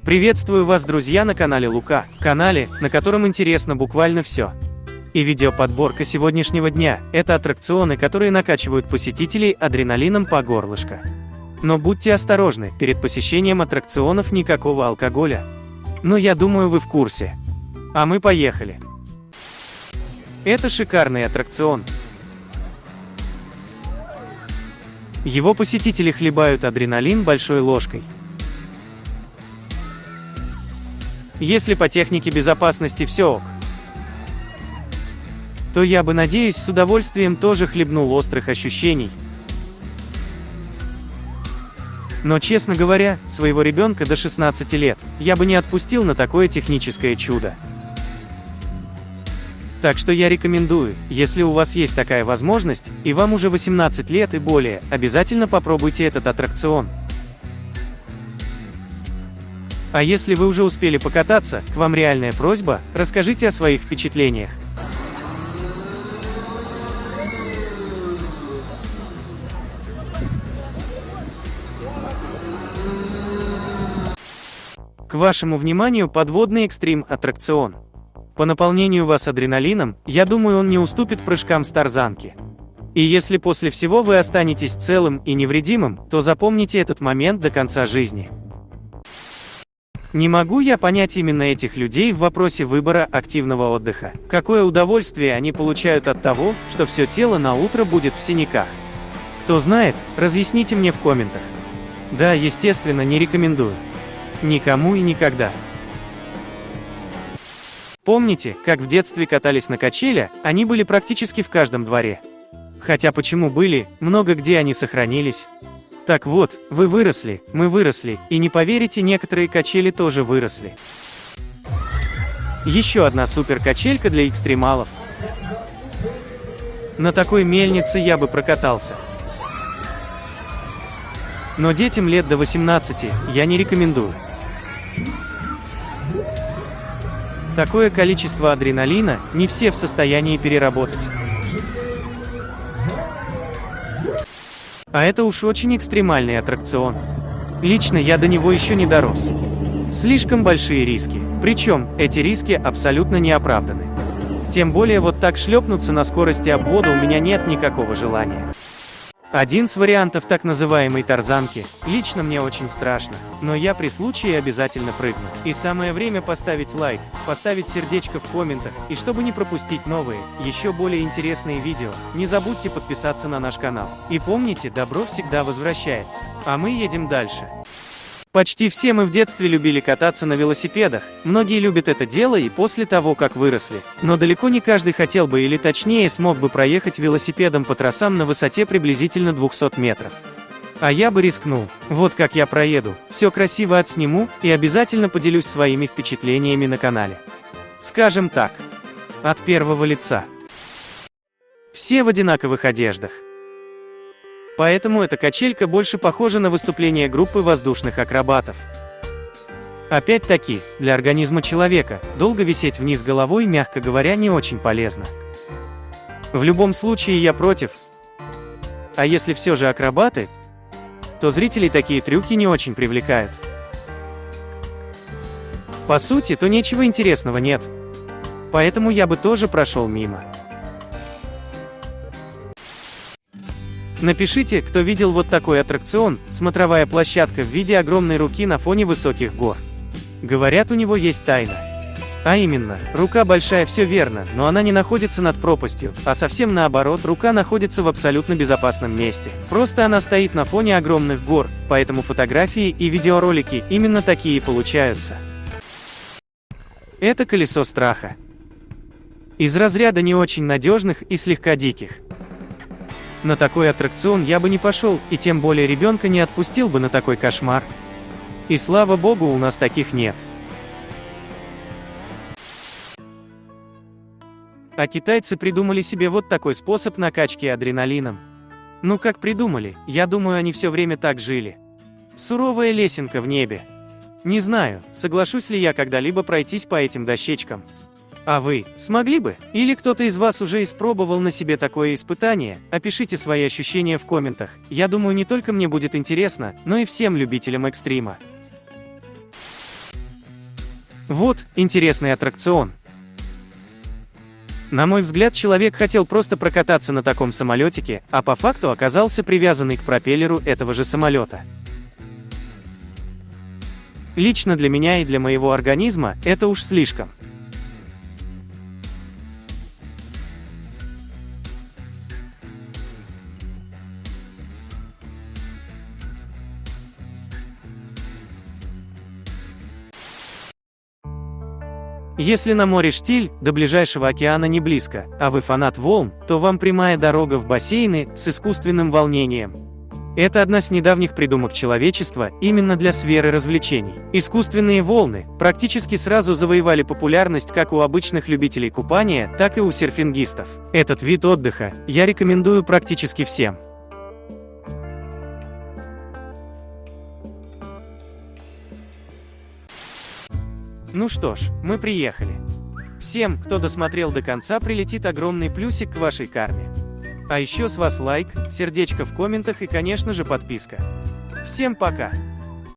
Приветствую вас, друзья, на канале Лука, канале, на котором интересно буквально все. И видеоподборка сегодняшнего дня – это аттракционы, которые накачивают посетителей адреналином по горлышко. Но будьте осторожны, перед посещением аттракционов никакого алкоголя. Но я думаю, вы в курсе. А мы поехали. Это шикарный аттракцион. Его посетители хлебают адреналин большой ложкой. Если по технике безопасности все ок, то я бы, надеюсь, с удовольствием тоже хлебнул острых ощущений. Но, честно говоря, своего ребенка до 16 лет я бы не отпустил на такое техническое чудо. Так что я рекомендую, если у вас есть такая возможность, и вам уже 18 лет и более, обязательно попробуйте этот аттракцион. А если вы уже успели покататься, к вам реальная просьба, расскажите о своих впечатлениях. К вашему вниманию подводный экстрим-аттракцион. По наполнению вас адреналином, я думаю, он не уступит прыжкам с тарзанки. И если после всего вы останетесь целым и невредимым, то запомните этот момент до конца жизни. Не могу я понять именно этих людей в вопросе выбора активного отдыха. Какое удовольствие они получают от того, что все тело на утро будет в синяках. Кто знает, разъясните мне в комментах. Да, естественно, не рекомендую. Никому и никогда. Помните, как в детстве катались на качелях? Они были практически в каждом дворе. Хотя почему были, много где они сохранились. Так вот, вы выросли, мы выросли, и не поверите, некоторые качели тоже выросли. Еще одна супер качелька для экстремалов. На такой мельнице я бы прокатался. Но детям лет до 18 я не рекомендую. Такое количество адреналина не все в состоянии переработать. А это уж очень экстремальный аттракцион. Лично я до него еще не дорос. Слишком большие риски, причем эти риски абсолютно не оправданы. Тем более вот так шлепнуться на скорости обвода у меня нет никакого желания. Один с вариантов так называемой тарзанки. Лично мне очень страшно, но я при случае обязательно прыгну. И самое время поставить лайк, поставить сердечко в комментах, и чтобы не пропустить новые, еще более интересные видео, не забудьте подписаться на наш канал. И помните, добро всегда возвращается. А мы едем дальше. Почти все мы в детстве любили кататься на велосипедах, многие любят это дело и после того, как выросли. Но далеко не каждый хотел бы или точнее смог бы проехать велосипедом по трассам на высоте приблизительно 200 метров. А я бы рискнул. Вот как я проеду, все красиво отсниму и обязательно поделюсь своими впечатлениями на канале. Скажем так, от первого лица. Все в одинаковых одеждах. Поэтому эта качелька больше похожа на выступление группы воздушных акробатов. Опять-таки, для организма человека, долго висеть вниз головой, мягко говоря, не очень полезно. В любом случае я против. А если все же акробаты, то зрителей такие трюки не очень привлекают. По сути, то ничего интересного нет. Поэтому я бы тоже прошел мимо. Напишите, кто видел вот такой аттракцион, смотровая площадка в виде огромной руки на фоне высоких гор. Говорят, у него есть тайна. А именно, рука большая, все верно, но она не находится над пропастью, а совсем наоборот, рука находится в абсолютно безопасном месте. Просто она стоит на фоне огромных гор, поэтому фотографии и видеоролики именно такие получаются. Это колесо страха. Из разряда не очень надежных и слегка диких. На такой аттракцион я бы не пошел, и тем более ребенка не отпустил бы на такой кошмар. И слава богу, у нас таких нет. А китайцы придумали себе вот такой способ накачки адреналином. Ну как придумали, я думаю, они все время так жили. Суровая лесенка в небе. Не знаю, соглашусь ли я когда-либо пройтись по этим дощечкам. А вы, смогли бы? Или кто-то из вас уже испробовал на себе такое испытание? Опишите свои ощущения в комментах. Я думаю, не только мне будет интересно, но и всем любителям экстрима. Вот, интересный аттракцион. На мой взгляд, человек хотел просто прокататься на таком самолетике, а по факту оказался привязанный к пропеллеру этого же самолета. Лично для меня и для моего организма это уж слишком. Если на море штиль, до ближайшего океана не близко, а вы фанат волн, то вам прямая дорога в бассейны с искусственным волнением. Это одна с недавних придумок человечества именно для сферы развлечений. Искусственные волны практически сразу завоевали популярность как у обычных любителей купания, так и у серфингистов. Этот вид отдыха я рекомендую практически всем. Ну что ж, мы приехали. Всем, кто досмотрел до конца, прилетит огромный плюсик к вашей карме. А еще с вас лайк, сердечко в комментах и, конечно же, подписка. Всем пока!